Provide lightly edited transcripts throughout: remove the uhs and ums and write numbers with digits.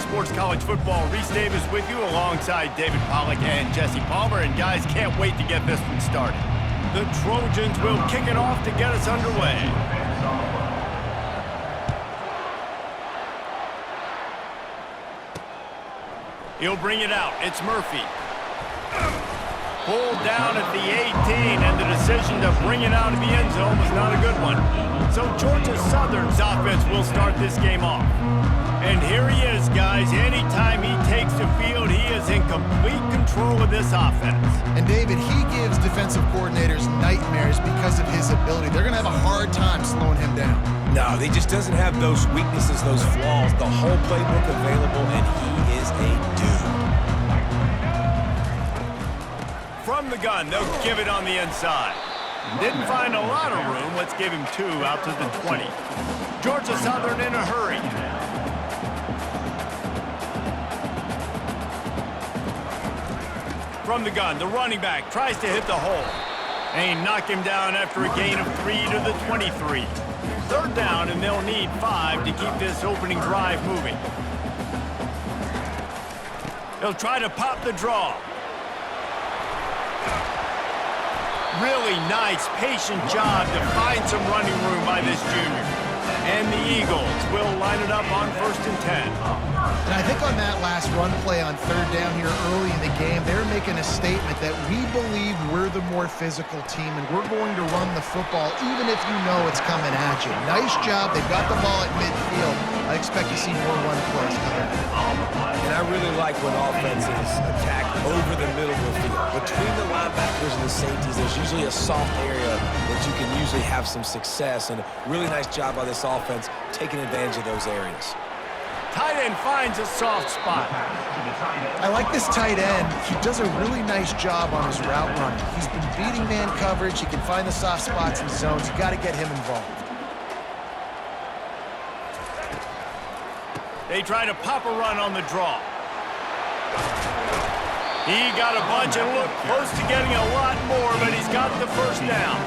Sports College Football. Reese Davis with you alongside David Pollack and Jesse Palmer. And guys, can't wait to get this one started. The Trojans will kick it off to get us underway. He'll bring it out. It's Murphy. Pulled down at the 18, and the decision to bring it out of the end zone was not a good one. So Georgia Southern's offense will start this game off. And here he is, guys. Anytime he takes the field, he is in complete control of this offense. And David, he gives defensive coordinators nightmares because of his ability. They're going to have a hard time slowing him down. No, he just doesn't have those weaknesses, those flaws, the whole playbook available, and he is a dude. From the gun, they'll give it on the inside. Didn't find a lot of room. Let's give him 2 out to the 20. Georgia Southern in a hurry. From the gun, the running back tries to hit the hole. They knock him down after a gain of 3 to the 23. 3rd down, and they'll need 5 to keep this opening drive moving. They'll try to pop the draw. Really nice, patient job to find some running room by this junior. And the Eagles will line it up on 1st and 10. And I think on that last run play on 3rd down here early in the game, they're making a statement that we believe we're the more physical team and we're going to run the football even if you know it's coming at you. Nice job. They've got the ball at midfield. I expect to see more run plays coming. And I really like when offenses attack over the middle of the field. Between the linebackers and the safeties, there's usually a soft area that you can usually have some success. And a really nice job by this offense taking advantage of those areas. Tight end finds a soft spot. I like this tight end. He does a really nice job on his route running. He's been beating man coverage. He can find the soft spots and zones. You got to get him involved. They try to pop a run on the draw. He got a bunch and looked close to getting a lot more, but he's got the 1st down.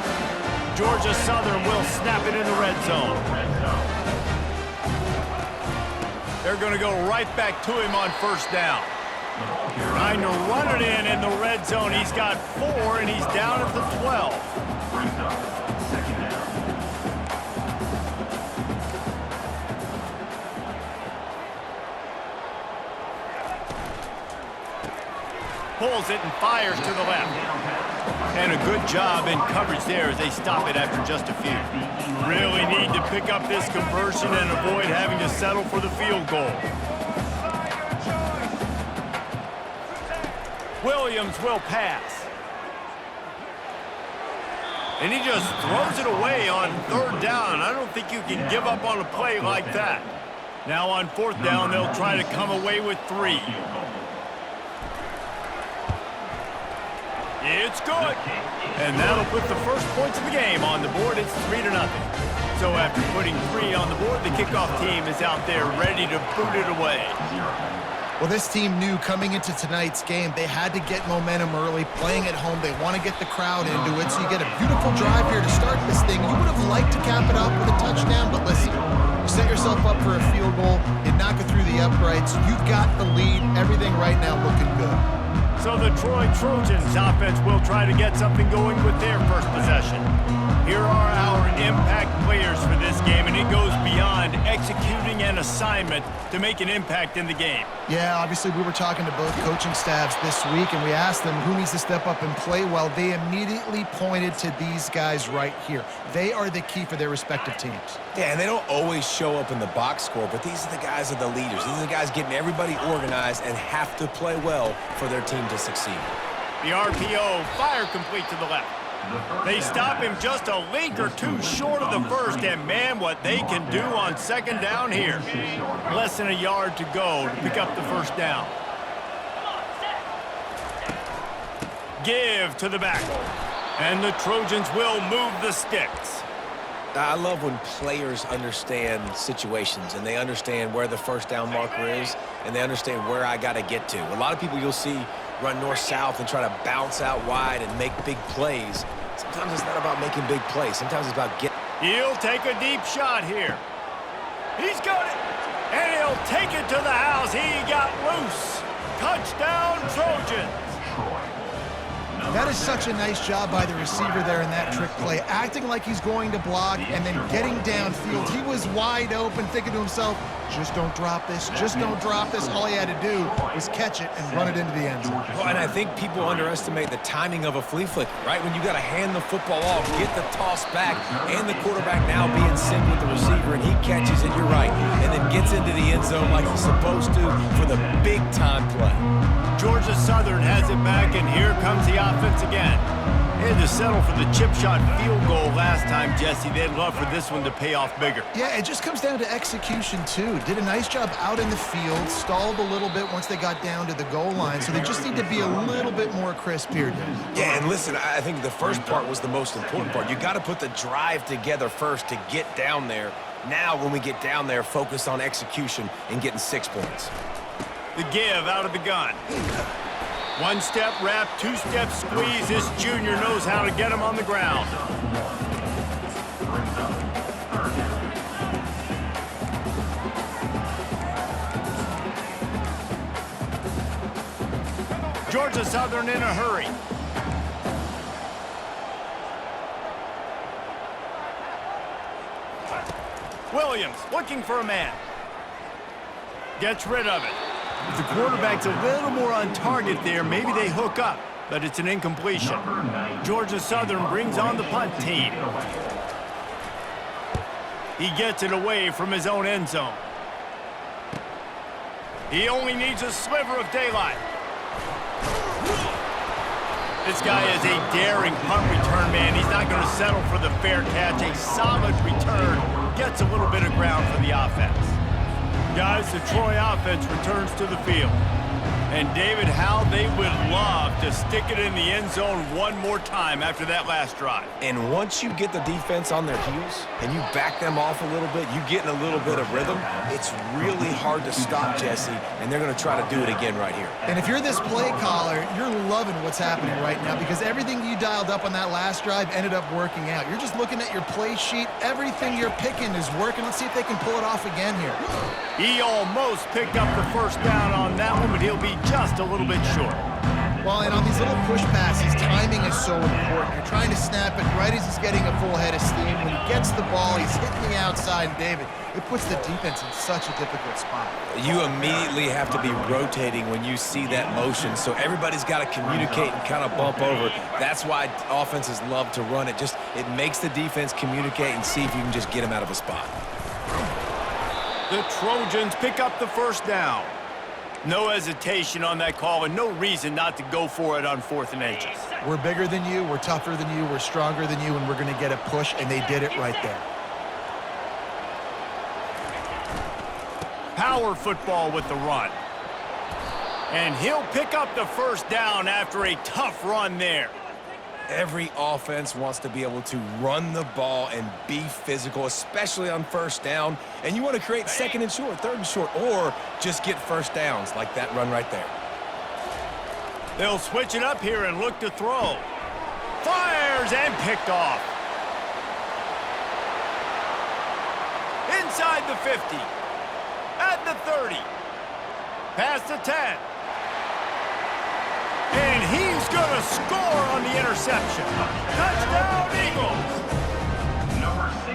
Georgia Southern will snap it in the red zone. They're going to go right back to him on 1st down. Trying to run it in the red zone. He's got 4, and he's down at the 12. Pulls it and fires to the left. And a good job in coverage there as they stop it after just a few. Really need to pick up this conversion and avoid having to settle for the field goal. Williams will pass. And he just throws it away on 3rd down. I don't think you can give up on a play like that. Now on 4th down, they'll try to come away with 3. It's good. And that'll put the first points of the game on the board. It's 3-0. So after putting 3 on the board, the kickoff team is out there ready to boot it away. Well, this team knew coming into tonight's game they had to get momentum early, playing at home. They want to get the crowd into it, so you get a beautiful drive here to start this thing. You would have liked to cap it off with a touchdown, but listen, you set yourself up for a field goal, you knock it through the uprights, you've got the lead, everything right now looking good. So the Troy Trojans offense will try to get something going with their first possession. Here are our impact players for this game, and it goes beyond executing an assignment to make an impact in the game. Yeah, obviously we were talking to both coaching staffs this week, and we asked them who needs to step up and play well. They immediately pointed to these guys right here. They are the key for their respective teams. Yeah, and they don't always show up in the box score, but these are the guys that are the leaders. These are the guys getting everybody organized and have to play well for their team to succeed. The RPO, fire complete to the left. They stop him just a link or 2 short of the 1st, and man, what they can do on 2nd down here. Less than a yard to go to pick up the 1st down. Give to the back. And the Trojans will move the sticks. I love when players understand situations and they understand where the 1st down marker is and they understand where I got to get to. A lot of people you'll see run north-south and try to bounce out wide and make big plays. Sometimes it's not about making big plays. Sometimes it's about getting. He'll take a deep shot here. He's got it. And he'll take it to the house. He got loose. Touchdown, Trojans. That is such a nice job by the receiver there in that trick play, acting like he's going to block and then getting downfield. He was wide open, thinking to himself, just don't drop this, just don't drop this. All he had to do was catch it and run it into the end zone. Well, and I think people underestimate the timing of a flea flicker, right? When you got to hand the football off, get the toss back, and the quarterback now be in sync with the receiver, and he catches it, you're right, and then gets into the end zone like he's supposed to for the big-time play. Georgia Southern has it back, and here comes the offense again. They had to settle for the chip shot field goal last time, Jesse. They'd love for this one to pay off bigger. Yeah, it just comes down to execution, too. Did a nice job out in the field, stalled a little bit once they got down to the goal line, so they just need to be a little bit more crisp here, Dave. Yeah, and listen, I think the first part was the most important part. You got to put the drive together first to get down there. Now, when we get down there, focus on execution and getting 6 points. The give out of the gun. One-step wrap, two-step squeeze. This junior knows how to get him on the ground. Georgia Southern in a hurry. Williams looking for a man. Gets rid of it. If the quarterback's a little more on target there, maybe they hook up, but it's an incompletion. Georgia Southern brings on the punt team. He gets it away from his own end zone. He only needs a sliver of daylight. This guy is a daring punt return man. He's not going to settle for the fair catch. A solid return gets a little bit of ground for the offense. Guys, the Troy offense returns to the field. And David, how they would love to stick it in the end zone one more time after that last drive. And once you get the defense on their heels and you back them off a little bit, you get in a little bit of rhythm, it's really hard to stop, Jesse, and they're going to try to do it again right here. And if you're this play caller, you're loving what's happening right now because everything you dialed up on that last drive ended up working out. You're just looking at your play sheet. Everything you're picking is working. Let's see if they can pull it off again here. He almost picked up the first down on that one, but he'll be just a little bit short. Well, and on these little push passes, timing is so important. You're trying to snap it right as he's getting a full head of steam. When he gets the ball, he's hitting the outside, and David, it puts the defense in such a difficult spot. You immediately have to be rotating when you see that motion, so everybody's got to communicate and kind of bump over. That's why offenses love to run it. It makes the defense communicate and see if you can just get him out of a spot. The Trojans pick up the first down. No hesitation on that call and no reason not to go for it on 4th and inches. We're bigger than you, we're tougher than you, we're stronger than you, and we're going to get a push, and they did it right there. Power football with the run. And he'll pick up the first down after a tough run there. Every offense wants to be able to run the ball and be physical, especially on first down. And you want to create 2nd and short, 3rd and short, or just get first downs like that run right there. They'll switch it up here and look to throw. Fires and picked off. Inside the 50. At the 30. Past the 10. And he's going to score on the interception. Touchdown, Eagles.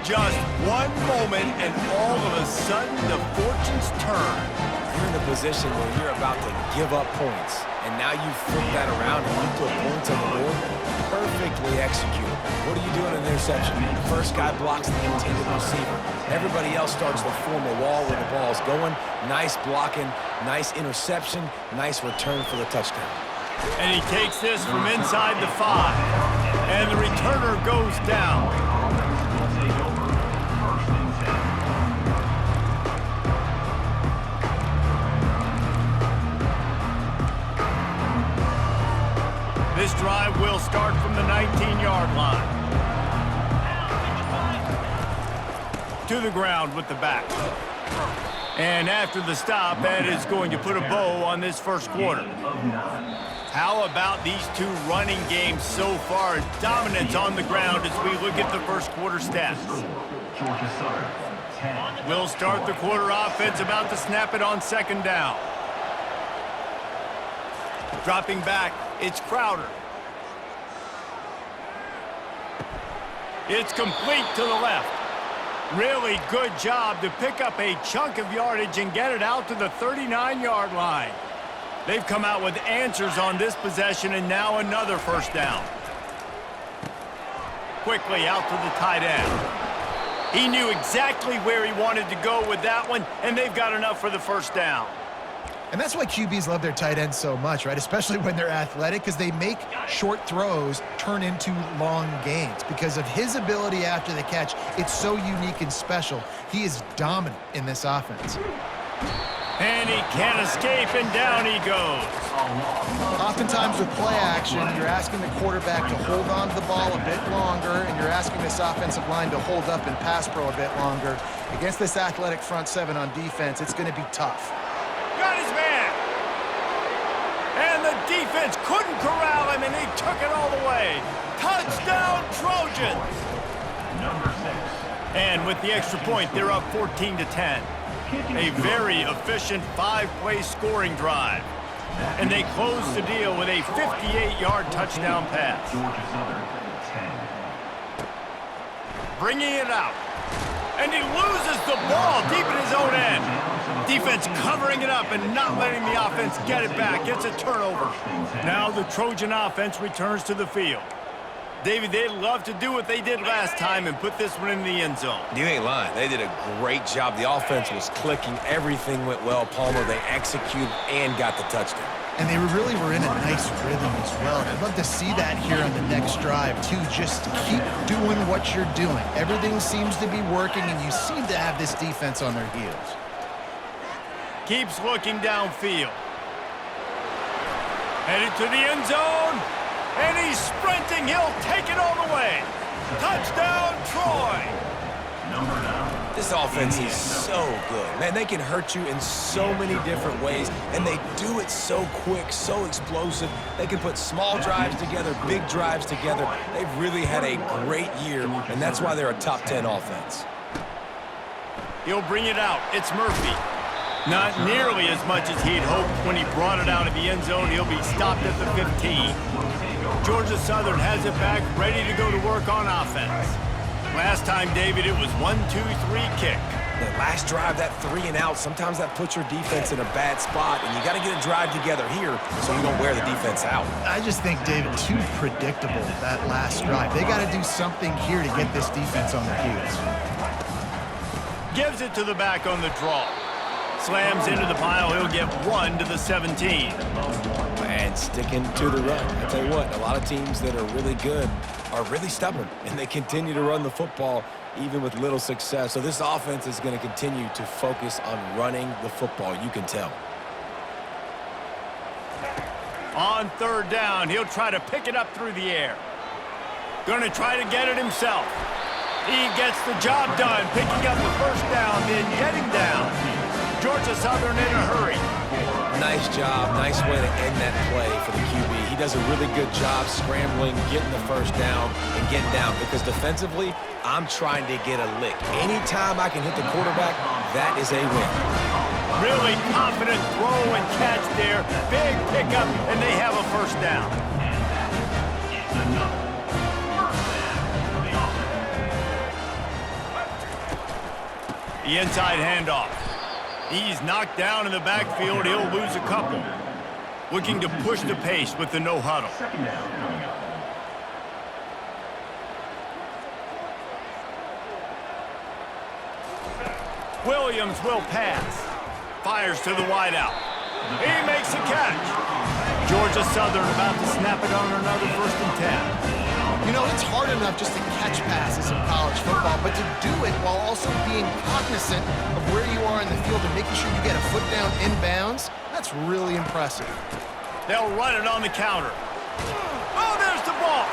Just one moment, and all of a sudden, the fortunes turn. You're in a position where you're about to give up points, and now you flip that around and you put points on the board. Perfectly executed. What do you do in an interception? First guy blocks the intended receiver. Everybody else starts to form a wall where the ball's going. Nice blocking, nice interception, nice return for the touchdown. And he takes this from inside the 5. And the returner goes down. This drive will start from the 19-yard line. To the ground with the back. And after the stop, that is going to put a bow on this first quarter. How about these two running games so far? Dominance on the ground as we look at the first quarter stats. We'll start the quarter offense, about to snap it on second down. Dropping back, it's Crowder. It's complete to the left. Really good job to pick up a chunk of yardage and get it out to the 39-yard line. They've come out with answers on this possession, and now another first down. Quickly out to the tight end. He knew exactly where he wanted to go with that one, and they've got enough for the first down. And that's why QBs love their tight ends so much, right? Especially when they're athletic, because they make short throws turn into long gains. Because of his ability after the catch, it's so unique and special. He is dominant in this offense. And he can't escape, and down he goes. Oftentimes with play action, you're asking the quarterback to hold on to the ball a bit longer, and you're asking this offensive line to hold up in pass pro a bit longer. Against this athletic front seven on defense, it's going to be tough. Got his man. And the defense couldn't corral him, and he took it all the way. Touchdown, Trojans. And with the extra point, they're up 14-10. A very efficient 5-play scoring drive. And they close the deal with a 58-yard touchdown pass. Bringing it out. And he loses the ball deep in his own end. Defense covering it up and not letting the offense get it back. Gets a turnover. Now the Trojan offense returns to the field. David, they'd love to do what they did last time and put this one in the end zone. You ain't lying. They did a great job. The offense was clicking. Everything went well. Palmer, they executed and got the touchdown. And they really were in a nice rhythm as well. And I'd love to see that here on the next drive, too. Just keep doing what you're doing. Everything seems to be working, and you seem to have this defense on their heels. Keeps looking downfield. Headed to the end zone. And he's sprinting. He'll take it all the way. Touchdown, Troy. This offense is so good. Man, they can hurt you in so many different ways, and they do it so quick, so explosive. They can put small drives together, big drives together. They've really had a great year, and that's why they're a top 10 offense. He'll bring it out. It's Murphy. Not nearly as much as he'd hoped when he brought it out of the end zone. He'll be stopped at the 15. Georgia Southern has it back, ready to go to work on offense. Last time, David, it was 1-2-3 kick. The last drive, that 3 and out, sometimes that puts your defense in a bad spot, and you got to get a drive together here so you don't wear the defense out. I just think, David, too predictable, that last drive. They got to do something here to get this defense on their heels. Gives it to the back on the draw. Slams into the pile. He'll get 1 to the 17. And sticking to the run. I tell you what, a lot of teams that are really good are really stubborn, and they continue to run the football even with little success. So this offense is going to continue to focus on running the football. You can tell. On third down, he'll try to pick it up through the air. Going to try to get it himself. He gets the job done, picking up the first down, then getting down. Georgia Southern in a hurry. Nice job. Nice way to end that play for the QB. He does a really good job scrambling, getting the first down, and getting down. Because defensively, I'm trying to get a lick. Anytime I can hit the quarterback, that is a win. Really confident throw and catch there. Big pickup, and they have a first down. The inside handoff. He's knocked down in the backfield. He'll lose a couple. Looking to push the pace with the no huddle. Williams will pass. Fires to the wideout. He makes a catch. Georgia Southern about to snap it on another 1st and 10. You know, it's hard enough just to catch passes in college football, but to do it while also being cognizant of where you are in the field and making sure you get a foot down inbounds, that's really impressive. They'll run it on the counter. Oh, there's the ball.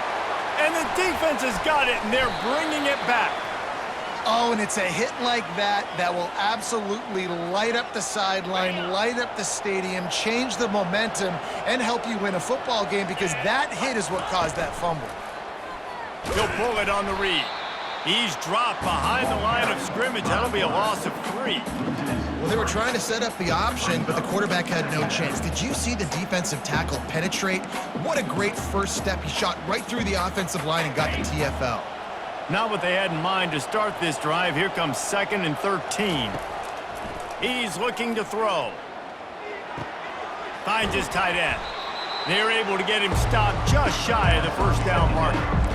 And the defense has got it, and they're bringing it back. Oh, and it's a hit like that that will absolutely light up the sideline, light up the stadium, change the momentum, and help you win a football game, because that hit is what caused that fumble. He'll pull it on the read. He's dropped behind the line of scrimmage. That'll be a loss of 3. Well, they were trying to set up the option, but the quarterback had no chance. Did you see the defensive tackle penetrate? What a great first step. He shot right through the offensive line and got the TFL. Not what they had in mind to start this drive. Here comes 2nd and 13. He's looking to throw. Finds his tight end. They're able to get him stopped just shy of the first down marker.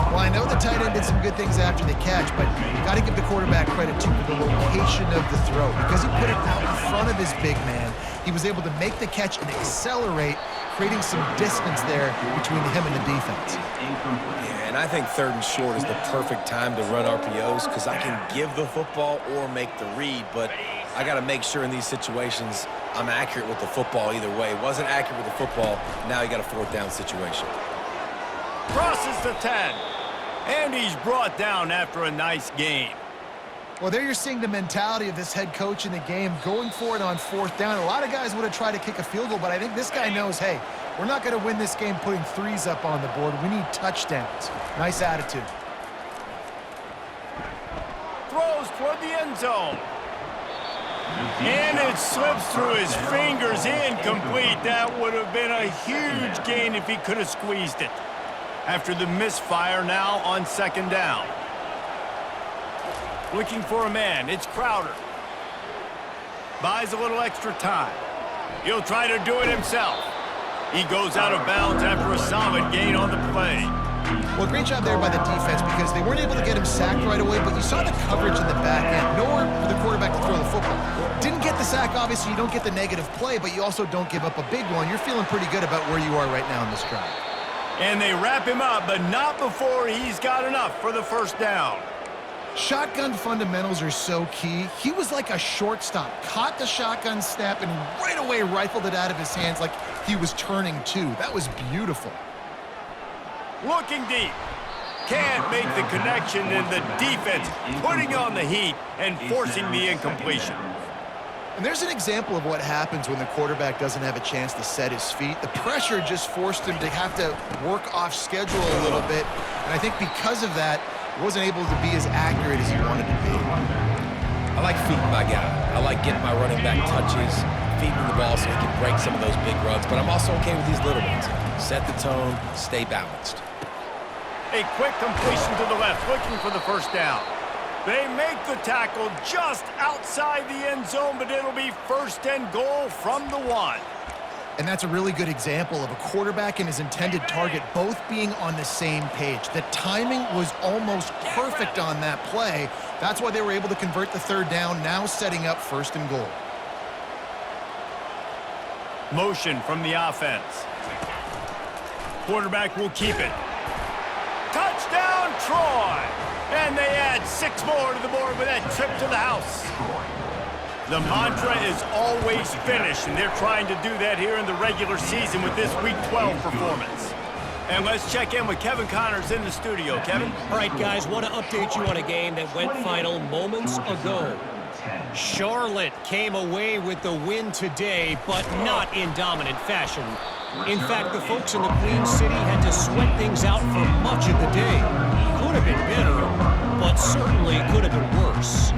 Well, I know the tight end did some good things after the catch, but you got to give the quarterback credit, too, for the location of the throw. Because he put it out in front of his big man, he was able to make the catch and accelerate, creating some distance there between him and the defense. Yeah, and I think 3rd and short is the perfect time to run RPOs because I can give the football or make the read, but I got to make sure in these situations I'm accurate with the football either way. Wasn't accurate with the football, now you got a 4th down situation. Crosses the 10. And he's brought down after a nice gain. Well, there you're seeing the mentality of this head coach in the game, going for it on 4th down. A lot of guys would have tried to kick a field goal, but I think this guy knows, hey, we're not going to win this game putting 3s up on the board. We need touchdowns. Nice attitude. Throws toward the end zone. And it slips through his fingers, incomplete. That would have been a huge gain if he could have squeezed it. After the misfire, now on 2nd down. Looking for a man, it's Crowder. Buys a little extra time. He'll try to do it himself. He goes out of bounds after a solid gain on the play. Well, great job there by the defense because they weren't able to get him sacked right away, but you saw the coverage in the back end. Nowhere for the quarterback to throw the football. Didn't get the sack, obviously. You don't get the negative play, but you also don't give up a big one. You're feeling pretty good about where you are right now in this drive. And they wrap him up, but not before he's got enough for the 1st down. Shotgun fundamentals are so key. He was like a shortstop, caught the shotgun snap, and right away rifled it out of his hands like he was turning 2. That was beautiful. Looking deep. Can't make the connection, and the defense putting on the heat and forcing the incompletion. And there's an example of what happens when the quarterback doesn't have a chance to set his feet. The pressure just forced him to have to work off schedule a little bit. And I think because of that, he wasn't able to be as accurate as he wanted to be. I like feeding my guy. I like getting my running back touches, feeding the ball so he can break some of those big runs. But I'm also okay with these little ones. Set the tone, stay balanced. A quick completion to the left, looking for the 1st down. They make the tackle just outside the end zone, but it'll be 1st and goal from the 1. And that's a really good example of a quarterback and his intended target both being on the same page. The timing was almost perfect on that play. That's why they were able to convert the 3rd down, now setting up 1st and goal. Motion from the offense. Quarterback will keep it. Touchdown, Troy! And they add 6 more to the board with that trip to the house. The mantra is always finish, and they're trying to do that here in the regular season with this Week 12 performance. And let's check in with Kevin Connors in the studio. Kevin? All right, guys, want to update you on a game that went final moments ago. Charlotte came away with the win today, but not in dominant fashion. In fact, the folks in the Queen City had to sweat things out for much of the day. Could have been better, but certainly could have been worse.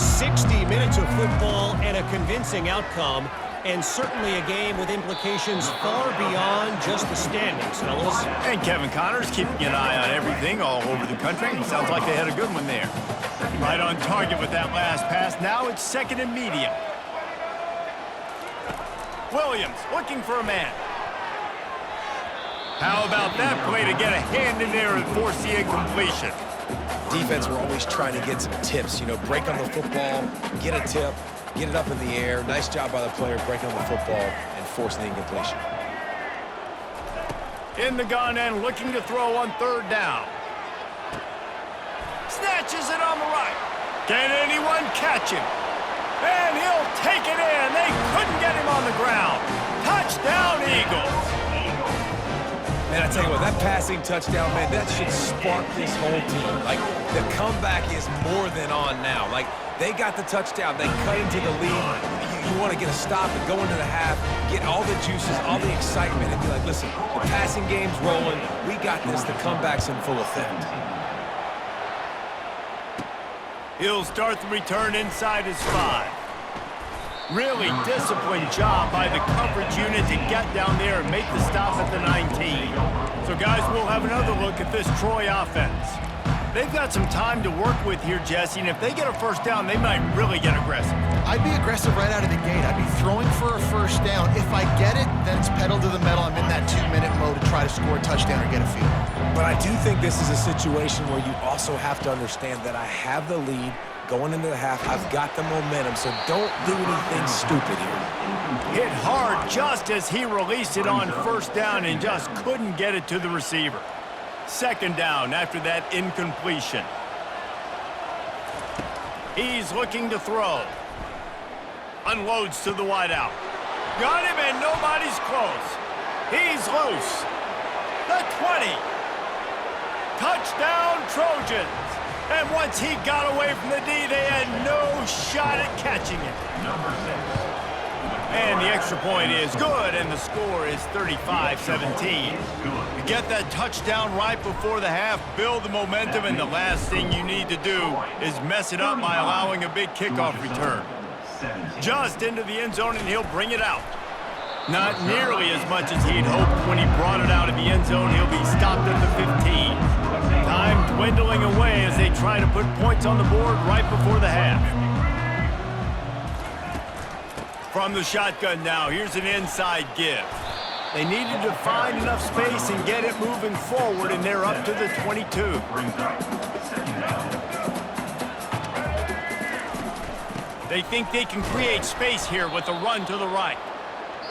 60 minutes of football and a convincing outcome, and certainly a game with implications far beyond just the standings, fellas. And Kevin Connors keeping an eye on everything all over the country. Sounds like they had a good one there. Right on target with that last pass. Now it's 2nd and medium. Williams looking for a man. How about that play to get a hand in there and force the incompletion? Defense, we're always trying to get some tips. You know, break on the football, get a tip, get it up in the air. Nice job by the player breaking on the football and forcing the incompletion. In the gun and looking to throw on 3rd down. Snatches it on the right. Can anyone catch him? And he'll take it in. They couldn't get him on the ground. Touchdown, Eagles. Man, I tell you what, that passing touchdown, man, that should spark this whole team. Like, the comeback is more than on now. Like, they got the touchdown. They cut into the lead. You want to get a stop and go into the half, get all the juices, all the excitement, and be like, listen, the passing game's rolling. We got this. The comeback's in full effect. He'll start the return inside his 5. Really disciplined job by the coverage unit to get down there and make the stop at the 19. So, guys, we'll have another look at this Troy offense. They've got some time to work with here, Jesse, and if they get a first down, they might really get aggressive. I'd be aggressive right out of the gate. I'd be throwing for a first down. If I get it, then it's pedal to the metal. I'm in that 2-minute mode to try to score a touchdown or get a field. But I do think this is a situation where you also have to understand that I have the lead going into the half. I've got the momentum, so don't do anything stupid here. Hit hard just as he released it on first down and just couldn't get it to the receiver. Second down after that incompletion. He's looking to throw. Unloads to the wideout. Got him and nobody's close. He's loose. The 20. Touchdown Trojans. And once he got away from the D, they had no shot at catching it. And the extra point is good, and the score is 35-17. You get that touchdown right before the half, build the momentum, and the last thing you need to do is mess it up by allowing a big kickoff return. Just into the end zone, and he'll bring it out. Not nearly as much as he'd hoped when he brought it out of the end zone. He'll be stopped at the 15. Time dwindling away as they try to put points on the board right before the half. From the shotgun now, here's an inside give. They needed to find enough space and get it moving forward, and they're up to the 22. They think they can create space here with a run to the right.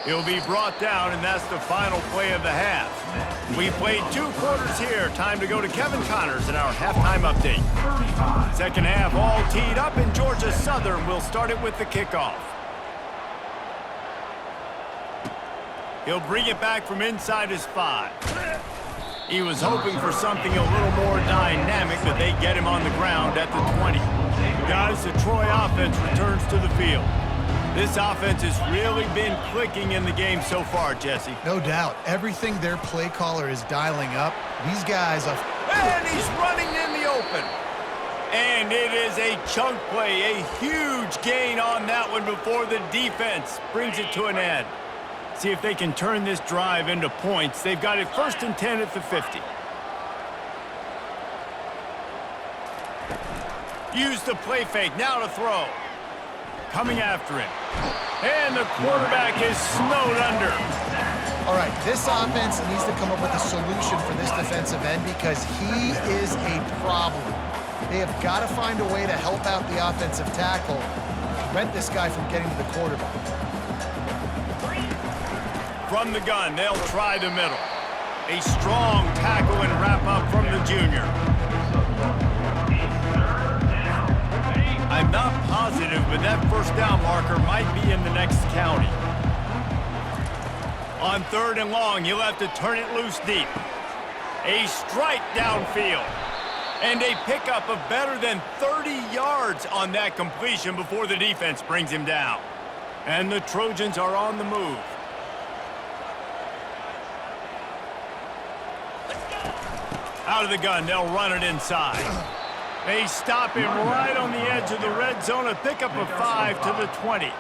He'll be brought down, and that's the final play of the half. We played 2 quarters here. Time to go to Kevin Connors in our halftime update. Second half all teed up, and Georgia Southern will start it with the kickoff. He'll bring it back from inside his 5. He was hoping for something a little more dynamic, but they get him on the ground at the 20. Guys, the Troy offense returns to the field. This offense has really been clicking in the game so far, Jesse. No doubt. Everything their play caller is dialing up, these guys are... And he's running in the open. And it is a chunk play, a huge gain on that one before the defense brings it to an end. See if they can turn this drive into points. They've got it 1st and 10 at the 50. Use the play fake, now to throw. Coming after him. And the quarterback is snowed under. All right, this offense needs to come up with a solution for this defensive end because he is a problem. They have got to find a way to help out the offensive tackle, prevent this guy from getting to the quarterback. From the gun, they'll try the middle. A strong tackle and wrap up from the junior. I'm not positive, but that first down marker might be in the next county. On 3rd and long, he'll have to turn it loose deep. A strike downfield. And a pickup of better than 30 yards on that completion before the defense brings him down. And the Trojans are on the move. Out of the gun, they'll run it inside. They stop him right on the edge of the red zone, a pickup of 5 to the 20.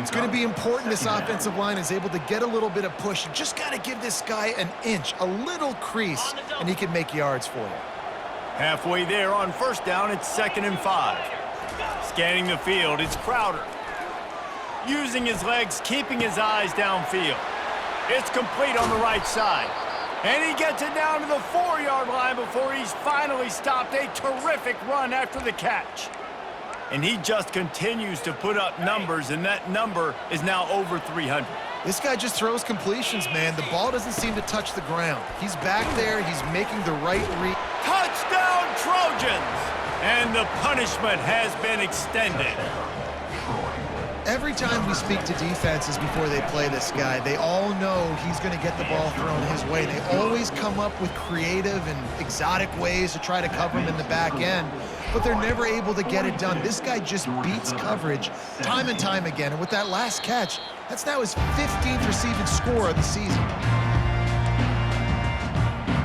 It's going to be important this offensive line is able to get a little bit of push. You just got to give this guy an inch, a little crease, and he can make yards for you. Halfway there on first down, it's 2nd and 5. Scanning the field, it's Crowder. Using his legs, keeping his eyes downfield. It's complete on the right side. And he gets it down to the 4-yard line before he's finally stopped. A terrific run after the catch. And he just continues to put up numbers, and that number is now over 300. This guy just throws completions, man. The ball doesn't seem to touch the ground. He's back there. He's making the right read. Touchdown, Trojans! And the punishment has been extended. Every time we speak to defenses before they play this guy, they all know he's going to get the ball thrown his way. They always come up with creative and exotic ways to try to cover him in the back end, but they're never able to get it done. This guy just beats coverage time and time again, and with that last catch, that's now his 15th receiving score of the season.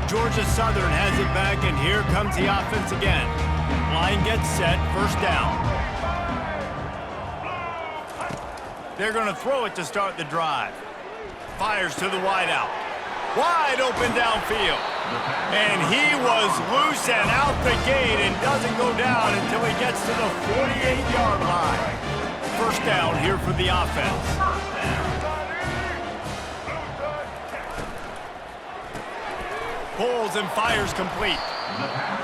Georgia Southern has it back, and here comes the offense again. Line gets set, first down. They're going to throw it to start the drive. Fires to the wideout. Wide open downfield. And he was loose and out the gate and doesn't go down until he gets to the 48-yard line. First down here for the offense. Pulls and fires complete.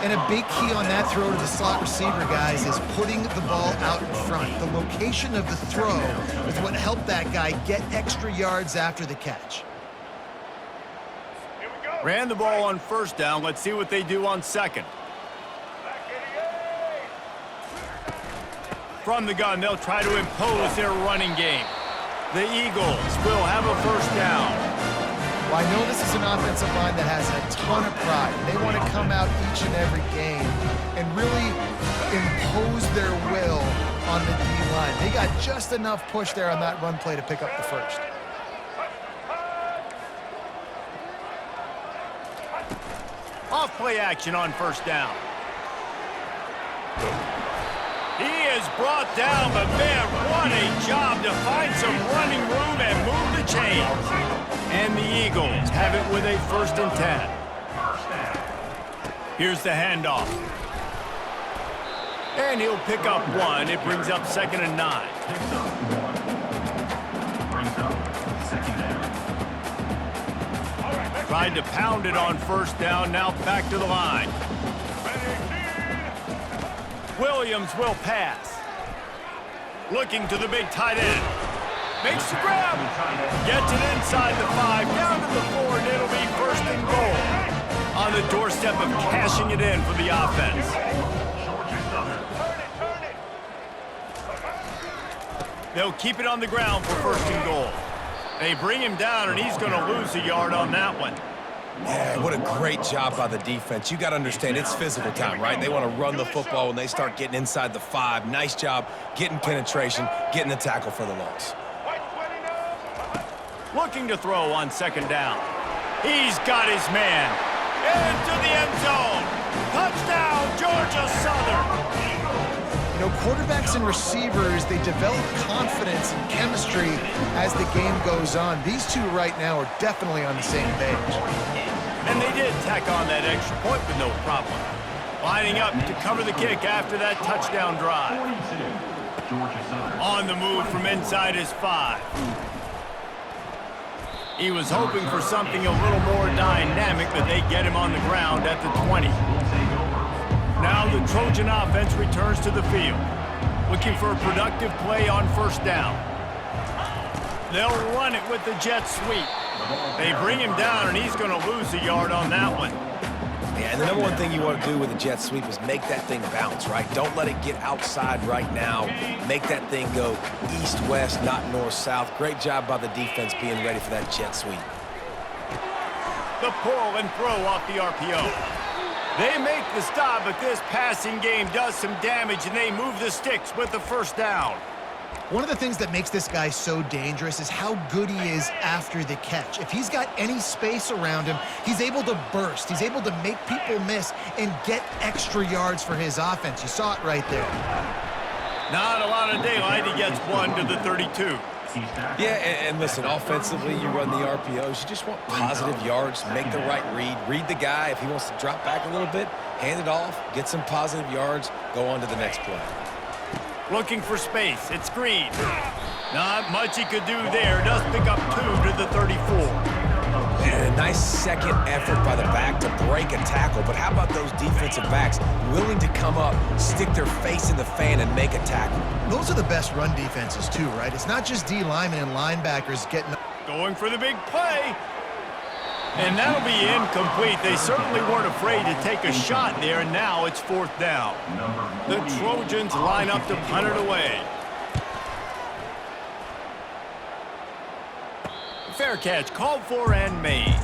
And a big key on that throw to the slot receiver, guys, is putting the ball out in front. The location of the throw is what helped that guy get extra yards after the catch. Ran the ball on first down. Let's see what they do on second. From the gun, they'll try to impose their running game. The Eagles will have a first down. Well, I know this is an offensive line that has a ton of pride. They want to come out each and every game and really impose their will on the D-line. They got just enough push there on that run play to pick up the first. Off play action on first down. He is brought down, but man, what a job to find some running room and move the chains. And the Eagles have it with a 1st and 10. Here's the handoff. And he'll pick up 1. It brings up 2nd and 9. Tried to pound it on first down, now back to the line. Williams will pass. Looking to the big tight end. Makes the grab. Gets it inside the 5, down to the 4, and it'll be 1st and goal. On the doorstep of cashing it in for the offense. They'll keep it on the ground for 1st and goal. They bring him down, and he's going to lose a yard on that one. Yeah, what a great job by the defense. You got to understand, it's physical time, right? They want to run the football when they start getting inside the 5. Nice job getting penetration, getting the tackle for the loss. Looking to throw on 2nd down. He's got his man. Into the end zone. Touchdown, Georgia Southern. You know, quarterbacks and receivers, they develop confidence and chemistry as the game goes on. These two right now are definitely on the same page. And they did tack on that extra point with no problem. Lining up to cover the kick after that touchdown drive. On the move from inside his 5. He was hoping for something a little more dynamic, but they get him on the ground at the 20. Now the Trojan offense returns to the field, looking for a productive play on first down. They'll run it with the jet sweep. They bring him down, and he's going to lose a yard on that one. Yeah, and the number one thing you want to do with a jet sweep is make that thing bounce, right? Don't let it get outside right now. Make that thing go east-west, not north-south. Great job by the defense being ready for that jet sweep. The pull and throw off the RPO. They make the stop, but this passing game does some damage, and they move the sticks with the first down. One of the things that makes this guy so dangerous is how good he is after the catch. If he's got any space around him, he's able to burst. He's able to make people miss and get extra yards for his offense. You saw it right there. Not a lot of daylight. He gets 1 to the 32. Yeah, and listen, offensively, you run the RPOs. You just want positive yards, make the right read the guy. If he wants to drop back a little bit, hand it off, get some positive yards, go on to the next play. Looking for space. It's Green. Not much he could do there. Does pick up 2 to the 34. And a nice second effort by the back to break a tackle. But how about those defensive backs willing to come up, stick their face in the fan, and make a tackle? Those are the best run defenses, too, right? It's not just D linemen and linebackers getting... Going for the big play. And that'll be incomplete. They certainly weren't afraid to take a shot there, and now it's 4th down. The Trojans line up to punt it away. Fair catch called for and made.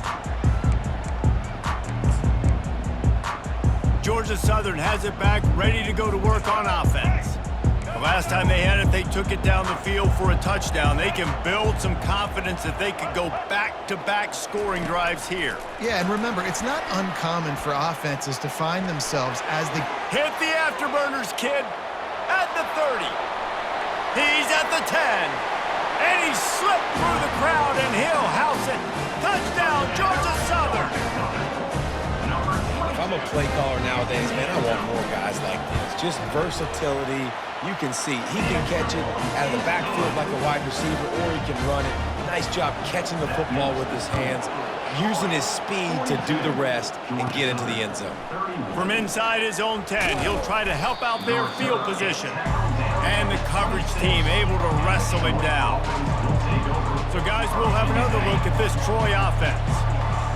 Georgia Southern has it back, ready to go to work on offense. Last time they had it, they took it down the field for a touchdown. They can build some confidence that they could go back-to-back scoring drives here. Yeah, and remember, it's not uncommon for offenses to find themselves as the... Hit the afterburners, kid. At the 30. He's at the 10. And he slipped through the crowd, and he'll house it. Touchdown, Georgia Southern. If I'm a play caller nowadays, man, I want more guys like this. Just versatility. You can see he can catch it out of the backfield like a wide receiver, or he can run it. Nice job catching the football with his hands, using his speed to do the rest and get into the end zone. From inside his own 10, he'll try to help out their field position. And the coverage team able to wrestle him down. So, guys, we'll have another look at this Troy offense.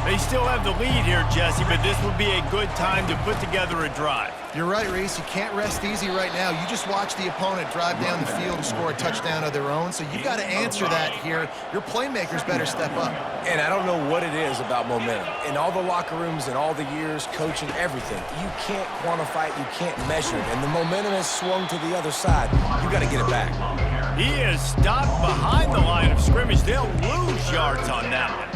They still have the lead here, Jesse, but this would be a good time to put together a drive. You're right, Reese. You can't rest easy right now. You just watch the opponent drive down the field and score a touchdown of their own, so you've got to answer that here. Your playmakers better step up. And I don't know what it is about momentum. In all the locker rooms and all the years, coaching, everything, you can't quantify it, you can't measure it. And the momentum has swung to the other side. You got to get it back. He is stopped behind the line of scrimmage. They'll lose yards on that one.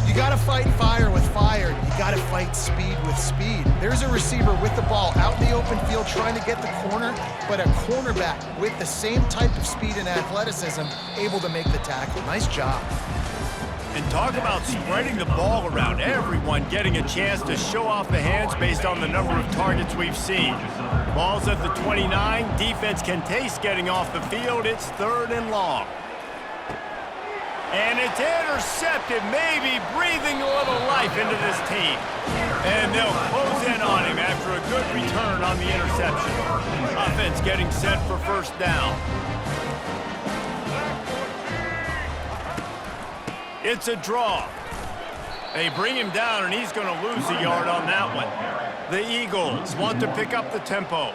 You got to fight fire with fire. You got to fight speed with speed. There's a receiver with the ball out in the open field trying to get the corner, but a cornerback with the same type of speed and athleticism able to make the tackle. Nice job. And talk about spreading the ball around. Everyone getting a chance to show off the hands based on the number of targets we've seen. Ball's at the 29. Defense can taste getting off the field. It's 3rd and long. And it's intercepted, maybe breathing a little life into this team. And they'll close in on him after a good return on the interception. Offense getting set for first down. It's a draw. They bring him down, and he's going to lose a yard on that one. The Eagles want to pick up the tempo.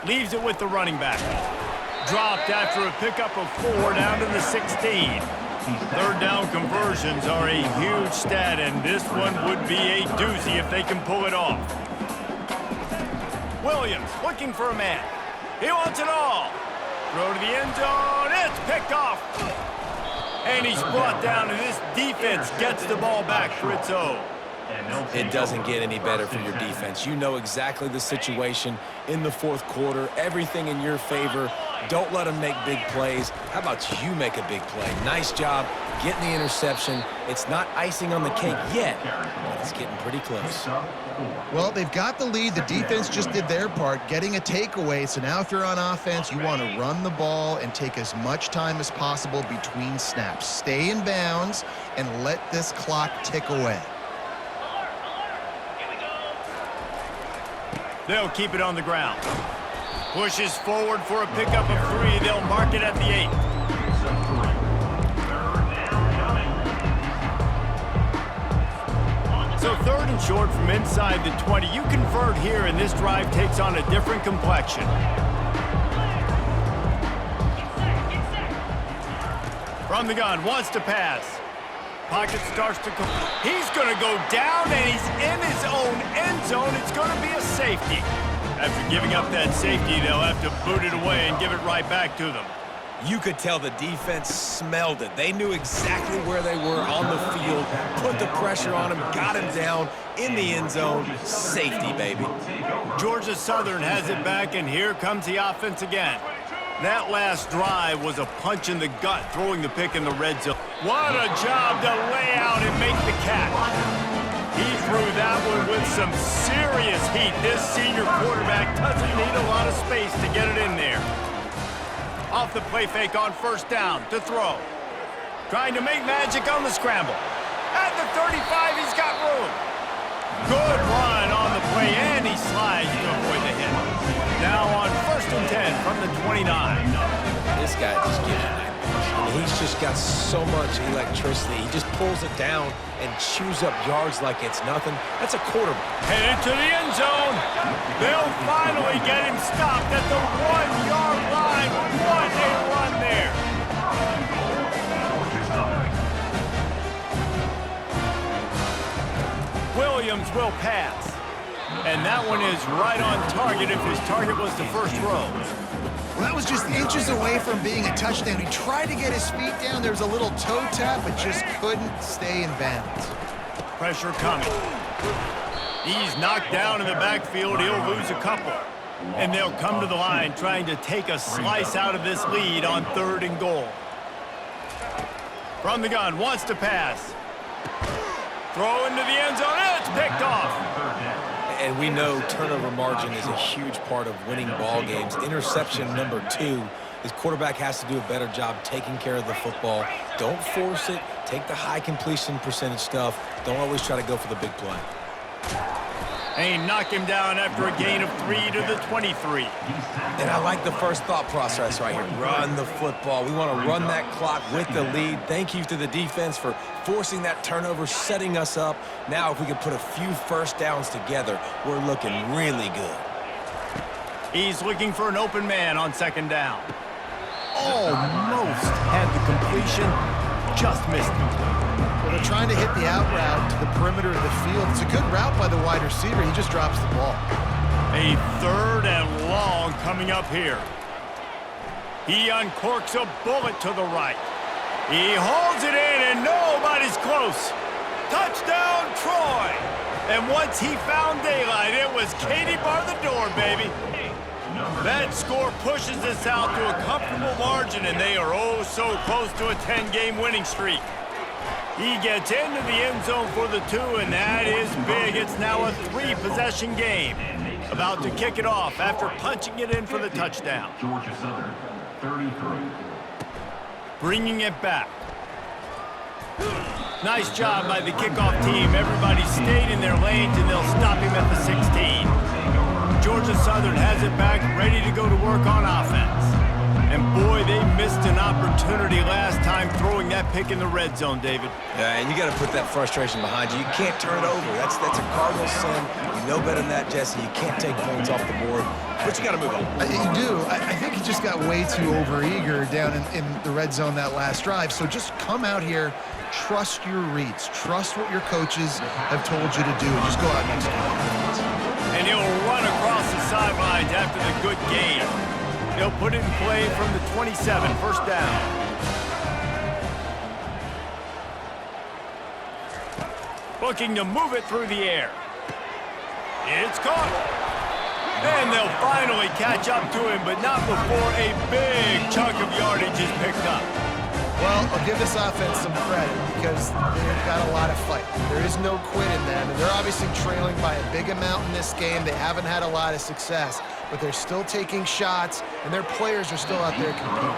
Leaves it with the running back. Dropped after a pickup of 4 down to the 16. 3rd down conversions are a huge stat, and this one would be a doozy if they can pull it off. Williams looking for a man. He wants it all. Throw to the end zone. It's picked off. And he's brought down, and this defense gets the ball back for its own. It doesn't get any better for your defense. You know exactly the situation in the 4th quarter. Everything in your favor. Don't let them make big plays. How about you make a big play? Nice job getting the interception. It's not icing on the cake yet, but it's getting pretty close. Well, they've got the lead. The defense just did their part, getting a takeaway. So now if you're on offense, you want to run the ball and take as much time as possible between snaps. Stay in bounds and let this clock tick away. They'll keep it on the ground. Pushes forward for a pickup of 3. They'll mark it at the 8. So 3rd and short from inside the 20. You convert here, and this drive takes on a different complexion. From the gun, wants to pass. Pocket starts to come. He's going to go down, and he's in his own end zone. It's going to be a safety. After giving up that safety, they'll have to boot it away and give it right back to them. You could tell the defense smelled it. They knew exactly where they were on the field, put the pressure on him, got him down in the end zone. Safety, baby. Georgia Southern has it back, and here comes the offense again. That last drive was a punch in the gut, throwing the pick in the red zone. What a job to lay out and make the catch. He threw that one with some serious heat. This senior quarterback doesn't need a lot of space to get it in there. Off the play fake on first down to throw. Trying to make magic on the scramble. At the 35, he's got room. Good run on the play, and he slides to avoid the hit. Now on 1st and 10 from the 29. This guy just gives you nightmares. I mean, he's just got so much electricity. He just pulls it down and chews up yards like it's nothing. That's a quarterback. Headed to the end zone. They'll finally get him stopped at the 1-yard line. What a run there. Williams will pass. And that one is right on target if his target was the first row. Well, that was just inches away from being a touchdown. He tried to get his feet down. There was a little toe tap, but just couldn't stay in bounds. Pressure coming. He's knocked down in the backfield. He'll lose a couple. And they'll come to the line trying to take a slice out of this lead on 3rd and goal. From the gun, wants to pass. Throw into the end zone, and it's picked off. And we know turnover margin is a huge part of winning ball games. Interception number 2. His quarterback has to do a better job taking care of the football. Don't force it. Take the high completion percentage stuff. Don't always try to go for the big play. And knock him down after a gain of 3 to the 23. And I like the first thought process right here. Run the football. We want to run that clock with the lead. Thank you to the defense for forcing that turnover, setting us up. Now, if we can put a few first downs together, we're looking really good. He's looking for an open man on 2nd down. Almost had the completion, just missed him. Well, they're trying to hit the out route to the perimeter of the field. It's a good route by the wide receiver. He just drops the ball. A 3rd and long coming up here. He uncorks a bullet to the right. He holds it in, and nobody's close. Touchdown, Troy! And once he found daylight, it was Katie bar the door, baby. That score pushes us out to a comfortable margin, and they are oh so close to a 10-game winning streak. He gets into the end zone for the 2, and that is big. It's now a 3-possession game. About to kick it off after punching it in for the touchdown. Georgia Southern, 33. Bringing it back. Nice job by the kickoff team. Everybody stayed in their lanes, and they'll stop him at the 16. Georgia Southern has it back, ready to go to work on offense. And boy, they missed an opportunity last time throwing that pick in the red zone, David. Yeah, and you got to put that frustration behind you. You can't turn it over. That's a Cardinal sin. You know better than that, Jesse. You can't take points off the board, but you got to move on. You do. I think he just got way too overeager down in the red zone that last drive. So just come out here, trust your reads, trust what your coaches have told you to do, and just go out and execute. And he'll run across the sidelines after the good game. They'll put it in play from the 27, 1st down. Looking to move it through the air. It's caught. And they'll finally catch up to him, but not before a big chunk of yardage is picked up. Well, I'll give this offense some credit because they've got a lot of fight. There is no quit in them, and they're obviously trailing by a big amount in this game. They haven't had a lot of success, but they're still taking shots, and their players are still out there competing.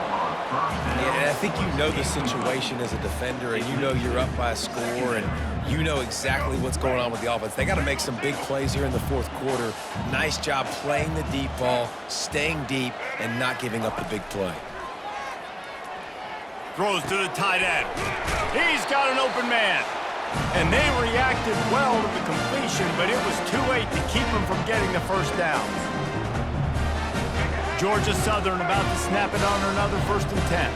Yeah, and I think you know the situation as a defender, and you know you're up by a score, and you know exactly what's going on with the offense. They got to make some big plays here in the 4th quarter. Nice job playing the deep ball, staying deep, and not giving up the big play. Throws to the tight end. He's got an open man. And they reacted well to the completion, but it was too late to keep him from getting the 1st down. Georgia Southern about to snap it on another 1st and 10.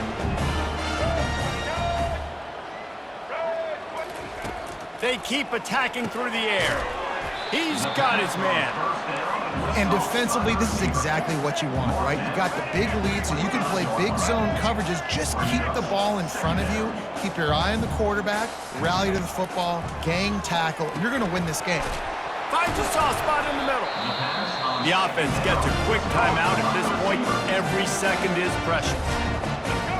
They keep attacking through the air. He's got his man. And defensively, this is exactly what you want, right? You got the big lead, so you can play big zone coverages. Just keep the ball in front of you. Keep your eye on the quarterback, rally to the football, gang tackle. You're going to win this game. Finds a soft spot in the middle. The offense gets a quick timeout at this point. Every second is precious.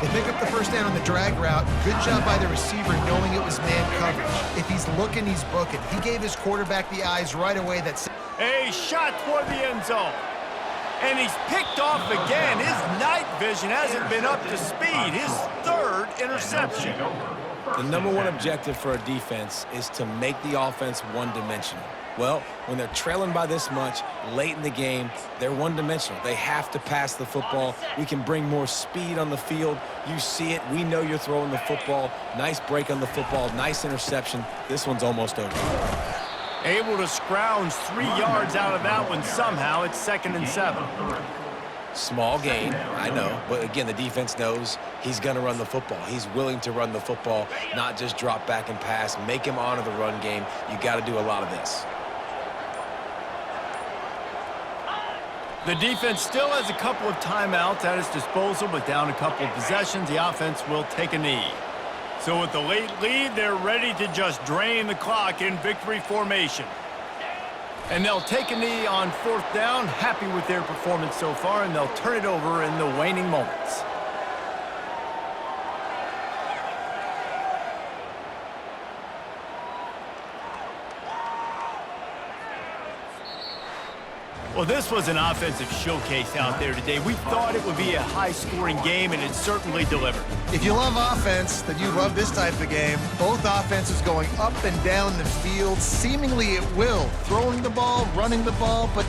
They pick up the 1st down on the drag route. Good job by the receiver knowing it was man coverage. If he's looking, he's booking. He gave his quarterback the eyes right away. That's A shot toward the end zone. And he's picked off again. His night vision hasn't been up to speed. His 3rd interception. The #1 objective for a defense is to make the offense one-dimensional. Well, when they're trailing by this much late in the game, they're one-dimensional. They have to pass the football. We can bring more speed on the field. You see it. We know you're throwing the football. Nice break on the football. Nice interception. This one's almost over. Able to scrounge 3 yards out of that one somehow. It's 2nd and 7. Small gain, I know, but again, the defense knows he's going to run the football. He's willing to run the football, not just drop back and pass, make him honor the run game. You got to do a lot of this. The defense still has a couple of timeouts at its disposal, but down a couple of possessions, the offense will take a knee. So with the late lead, they're ready to just drain the clock in victory formation. And they'll take a knee on 4th down, happy with their performance so far, and they'll turn it over in the waning moments. Well, this was an offensive showcase out there today. We thought it would be a high-scoring game, and it certainly delivered. If you love offense, then you love this type of game. Both offenses going up and down the field, seemingly at will. Throwing the ball, running the ball, but